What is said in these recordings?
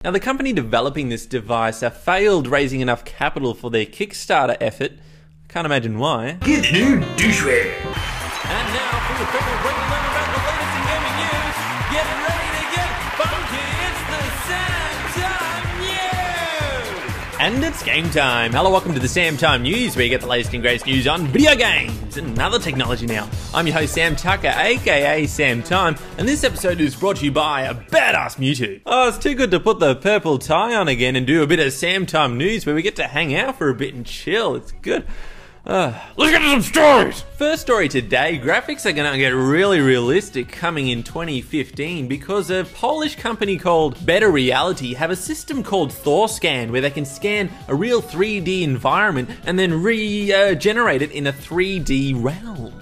Now, the company developing this device failed raising enough capital for their Kickstarter effort. Can't imagine why. Get the new douchebag. And now for your favorite way to learn about the latest in gaming news, get ready to get funky. It's the Sam Time News! And it's game time. Hello, welcome to the Sam Time News, where you get the latest and greatest news on video games and other technology now. I'm your host, Sam Tucker, aka Sam Time, and this episode is brought to you by a badass Mewtwo. Oh, it's too good to put the purple tie on again and do a bit of Sam Time News where we get to hang out for a bit and chill. It's good. Let's get to some stories! First story today, graphics are gonna get really realistic coming in 2015 because a Polish company called Better Reality have a system called ThorScan where they can scan a real 3D environment and then regenerate it in a 3D realm.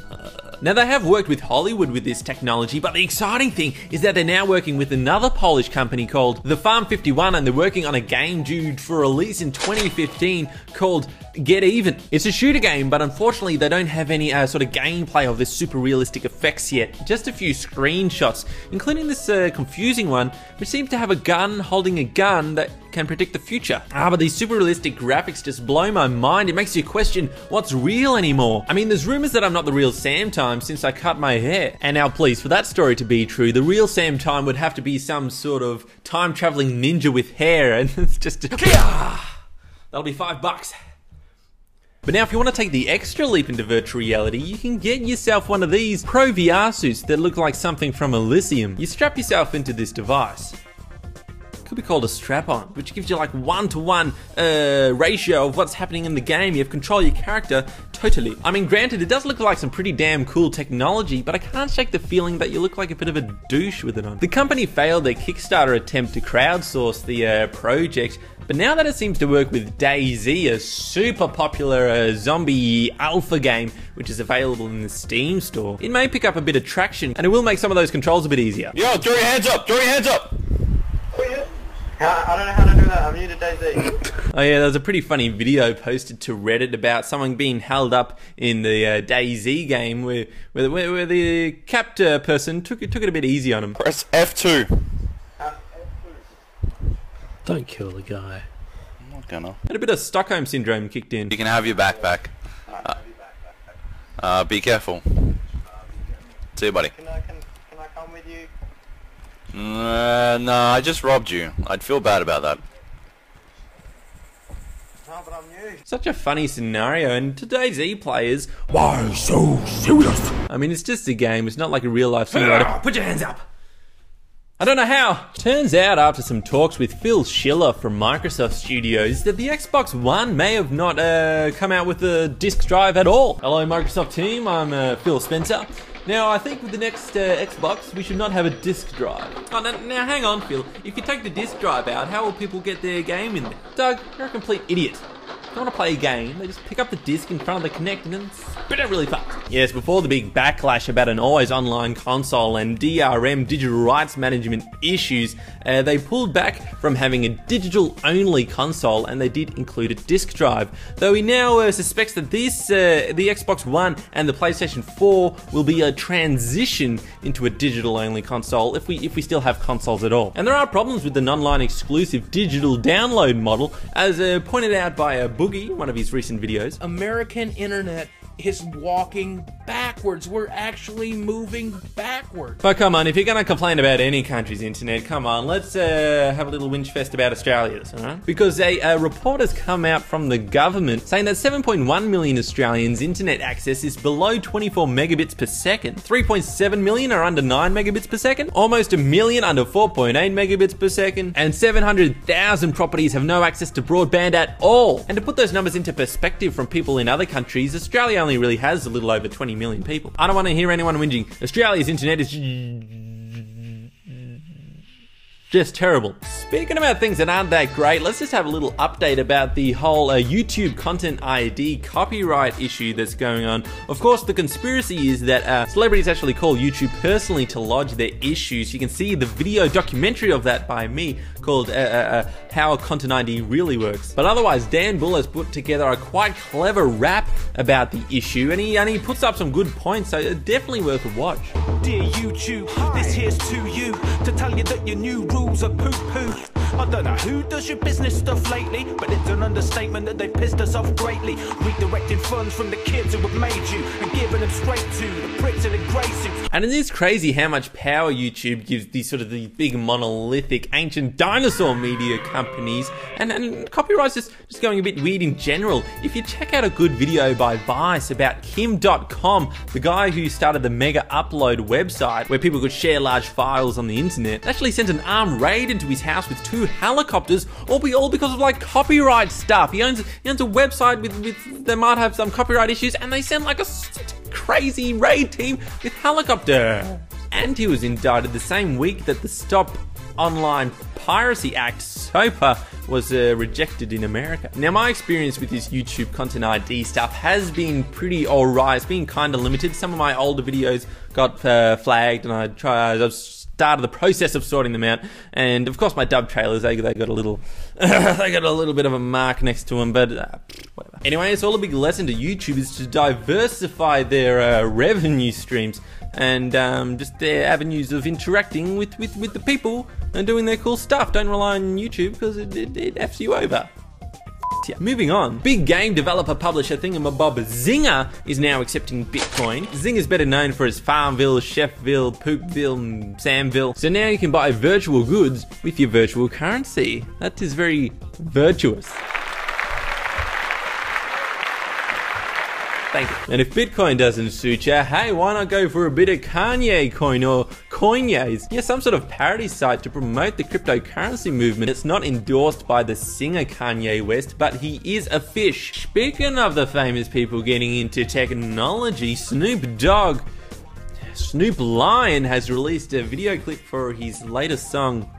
Now, they have worked with Hollywood with this technology, but the exciting thing is that they're now working with another Polish company called The Farm 51, and they're working on a game due for release in 2015 called Get Even. It's a shooter game, but unfortunately they don't have any sort of gameplay of this super realistic effects yet. Just a few screenshots, including this confusing one, which seems to have a gun holding a gun that can predict the future. But these super realistic graphics just blow my mind. It makes you question what's real anymore. I mean, there's rumors that I'm not the real Sam Time since I cut my hair. And now please, for that story to be true, the real Sam Time would have to be some sort of time-traveling ninja with hair, and it's just that'll be $5. But now if you want to take the extra leap into virtual reality, you can get yourself one of these Pro VR suits that look like something from Elysium. You strap yourself into this device. Could be called a strap-on, which gives you like 1-to-1 ratio of what's happening in the game. You have control of your character totally. I mean, granted, it does look like some pretty damn cool technology, but I can't shake the feeling that you look like a bit of a douche with it on. The company failed their Kickstarter attempt to crowdsource the project, but now that it seems to work with DayZ, a super popular zombie alpha game, which is available in the Steam store, it may pick up a bit of traction, and it will make some of those controls a bit easier. Yo, throw your hands up! Throw your hands up! I don't know how to do that, I'm new to DayZ. Oh yeah, there was a pretty funny video posted to Reddit about someone being held up in the DayZ game where the captor person took it a bit easy on him. Press F2. Don't kill the guy. I'm not gonna. Had a bit of Stockholm Syndrome kicked in. You can have your backpack. Be careful. See you, buddy. Can I come with you? No, I just robbed you. I'd feel bad about that. No, but I'm new. Such a funny scenario, and to DayZ players, Why so serious? I mean, it's just a game, it's not like a real life simulator. Put your hands up! I don't know how. Turns out, after some talks with Phil Schiller from Microsoft Studios, that the Xbox One may have not come out with a disk drive at all. Hello Microsoft team, I'm Phil Spencer. Now, I think with the next Xbox, we should not have a disk drive. Oh, now hang on, Phil. If you take the disk drive out, how will people get their game in there? Doug, you're a complete idiot. If they want to play a game, they just pick up the disc in front of the Kinect and then spit it really fast. Yes, before the big backlash about an always online console and DRM, digital rights management issues, they pulled back from having a digital-only console, and they did include a disc drive. Though he now suspects that this, the Xbox One and the PlayStation 4 will be a transition into a digital-only console if we still have consoles at all. And there are problems with the non-line exclusive digital download model, as pointed out by Boogie, one of his recent videos. American internet is walking backwards. We're actually moving backwards. But come on, if you're gonna complain about any country's internet, come on, let's have a little whinge fest about Australia's, alright? Because a report has come out from the government saying that 7.1 million Australians' internet access is below 24 megabits per second. 3.7 million are under 9 megabits per second, almost a million under 4.8 megabits per second, and 700,000 properties have no access to broadband at all. And to put those numbers into perspective from people in other countries, Australia only really has a little over 20 million people. I don't want to hear anyone whinging. Australia's internet is just terrible. Speaking about things that aren't that great, let's just have a little update about the whole YouTube Content ID copyright issue that's going on. Of course, the conspiracy is that celebrities actually call YouTube personally to lodge their issues. You can see the video documentary of that by me called How Content ID Really Works. But otherwise, Dan Bull has put together a quite clever rap about the issue, and he puts up some good points, so definitely worth a watch. Dear YouTube, this here's to you, to tell you that your new rules are poo-poo. I don't know who does your business stuff lately, but it's an understatement that they pissed us off greatly. Redirecting funds from the kids who have made you and giving them straight to the pricks in the grey suits. And it is crazy how much power YouTube gives these sort of the big monolithic ancient dinosaur media companies, and copyright's just going a bit weird in general. If you check out a good video by Vice about Kim.com, the guy who started the Mega Upload website where people could share large files on the internet, actually sent an armed raid into his house with 2 helicopters, all because of like copyright stuff. He owns a website with that might have some copyright issues, and they sent like a crazy raid team with helicopter. And he was indicted the same week that the Stop Online Piracy Act, SOPA, was rejected in America. Now, my experience with this YouTube Content ID stuff has been pretty alright. It's been kind of limited. Some of my older videos got flagged, and I've started the process of sorting them out. And of course, my dub trailers, they got a little they got a little bit of a mark next to them, but whatever. Anyway, it's all a big lesson to YouTube is to diversify their revenue streams and just their avenues of interacting with the people and doing their cool stuff. Don't rely on YouTube because it F's you over. Yeah. Moving on, big game developer publisher thingamabob Zynga is now accepting Bitcoin. Zynga is better known for its Farmville, Chefville, Poopville, Samville. So now you can buy virtual goods with your virtual currency. That is very virtuous. Thank you. And if Bitcoin doesn't suit you, hey, why not go for a bit of Kanye coin or Coinyays? Yeah, some sort of parody site to promote the cryptocurrency movement. It's not endorsed by the singer Kanye West, but he is a fish. Speaking of the famous people getting into technology, Snoop Lion has released a video clip for his latest song,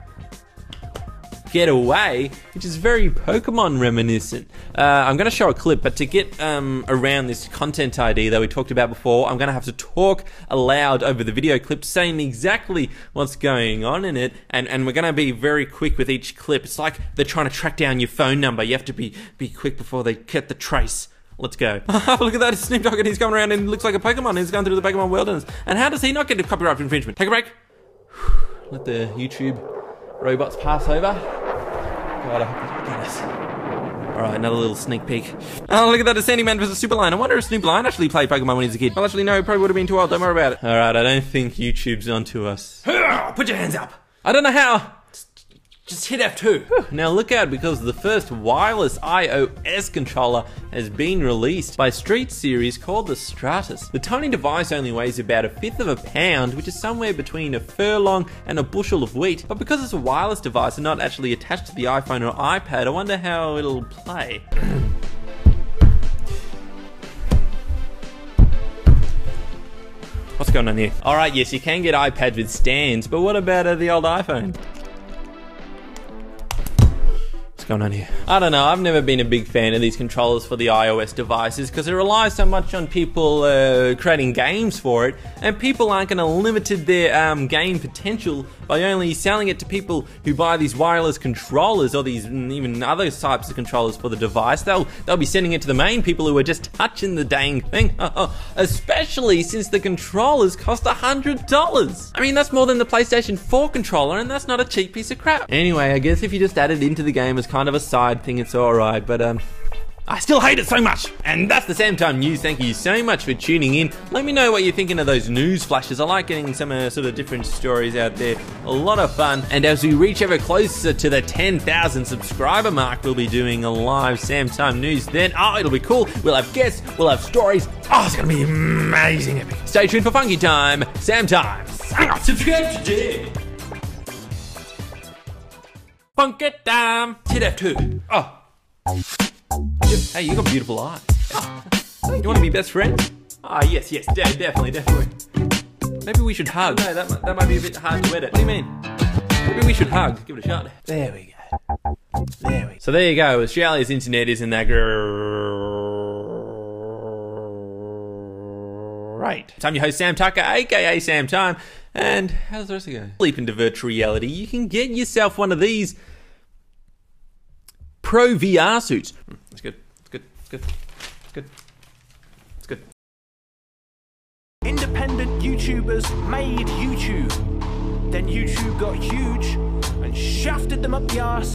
Get Away, which is very Pokemon reminiscent. I'm going to show a clip, but to get around this content ID that we talked about before, I'm going to have to talk aloud over the video clip, saying exactly what's going on in it, and we're going to be very quick with each clip. It's like they're trying to track down your phone number. You have to be quick before they get the trace. Let's go. Look at that, it's Snoop Dogg, and he's going around and looks like a Pokemon. He's going through the Pokemon wilderness. And how does he not get a copyright infringement? Take a break. Let the YouTube robots pass over. God, I hope they get us. Alright, another little sneak peek. Oh, look at that, a Sandy Man versus Superlion. I wonder if Snoop Lion actually played Pokemon when he was a kid. Well, actually, no, probably would have been too old. Don't worry about it. Alright, I don't think YouTube's onto us. Put your hands up. I don't know how. Just hit F2. Now look out, because the first wireless iOS controller has been released by Street Series called the Stratus. The tiny device only weighs about 1/5 of a pound, which is somewhere between a furlong and a bushel of wheat. But because it's a wireless device and not actually attached to the iPhone or iPad, I wonder how it'll play. What's going on here? Alright, yes, you can get iPads with stands, but what about the old iPhone? Going on here? I don't know, I've never been a big fan of these controllers for the iOS devices because it relies so much on people creating games for it, and people aren't going to limit their game potential by only selling it to people who buy these wireless controllers or these even other types of controllers for the device. They'll be sending it to the main people who are just touching the dang thing, especially since the controllers cost $100. I mean, that's more than the PlayStation 4 controller, and that's not a cheap piece of crap. Anyway, I guess if you just add it into the game as kind of a side thing, it's alright, but I still hate it so much. And that's the Sam Time News. Thank you so much for tuning in. Let me know what you're thinking of those news flashes. I like getting some sort of different stories out there. A lot of fun. And as we reach ever closer to the 10,000 subscriber mark, we'll be doing a live Sam Time News then. Oh, it'll be cool. We'll have guests. We'll have stories. Oh, it's going to be amazing epic. Stay tuned for Funky Time. Sam Time. Subscribe today. Funky Time. Hit F2. Oh. Hey, you got beautiful eyes. Oh, you want to be best friends? Ah, yes, definitely. Maybe we should hug. No, that might be a bit hard to edit. What do you mean? Maybe we should hug. Give it a shot. There we go. So there you go. Australia's internet isn't that great. I'm your host, Sam Tucker, aka Sam Time. And how's the rest of it go? Leap into virtual reality. You can get yourself one of these Pro VR suits. It's good. Independent YouTubers made YouTube. Then YouTube got huge and shafted them up the arse.